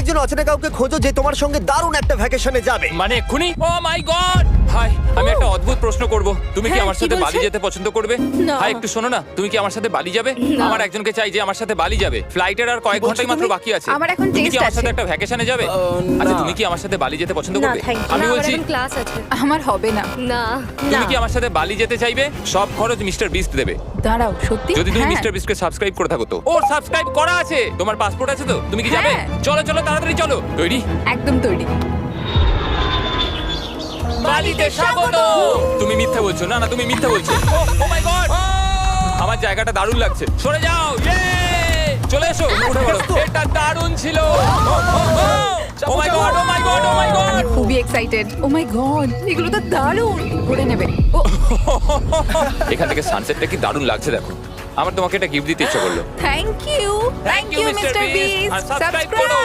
একজন অচেনা কাউকে খোঁজো যে তোমার সঙ্গে দারুণ একটা ভ্যাকেশনে যাবে। মানে এক্ষুনি? ও মাই গড! হাই, আমি একটা অদ্ভুত প্রশ্ন করব। তুমি কি হ্যাঁ, আমার কি সাথে বালি বলছেন? যেতে পছন্দ করবে? না। হাই, একটু শোনো না, তুমি কি আমার সাথে বালি যাবে? না। আমার একজনকে চাই যে আমার সাথে বালি যাবে। ফ্লাইটের আর কয়েক বলছো ঘন্টাই মাত্র তুমি? বাকি আছে। আমার এখন তুমি কি test আমার সাথে আছে। একটা ভ্যাকেশনে যাবে? না। আচ্ছা, তুমি কি আমার সাথে বালি যেতে পছন্দ না, করবে? thank you. আমি না, আমার বলছি, এখন ক্লাস আছে। আমার হবে না। না। তুমি কি আমার সাথে বালি যেতে চাইবে? সব খরচ মিস্টার বিস্ট দেবে। দাঁড়াও, সত্যি? যদি তুমি হ্যাঁ। মিস্টার বিস্টকে সাবস্ক্রাইব করে থাকো তো। ওর সাবস্ক্রাইব করা আছে। তোমার পাসপোর্ট আছে তো? তুমি কি যাবে? হ্যাঁ। চলো চলো, তাড়াতাড়ি চলো। তৈরি? একদম তৈরি। বালিতে স্বাগত। তুমি মিথ্যা বলছো। না না, তুমি মিথ্যা বলছো। ও মাই গড! আমার জায়গাটা দারুণ লাগছে। সরে যাও। ইয়ে! চলে এসো, উঠে পড়ো। এটা দারুণ ছিল। ও মাই গড, ও মাই গড, ও মাই গড! আমি খুবই এক্সাইটেড। ও মাই গড, এগুলো তো দারুণ। করে নেবে। ও এখান থেকে সানসেটটা কি দারুণ লাগছে দেখো। আমার তোমাকে একটা গিফট দিতে ইচ্ছা করলো। Thank you. Thank you mister Beast. আর সাবস্ক্রাইব করো।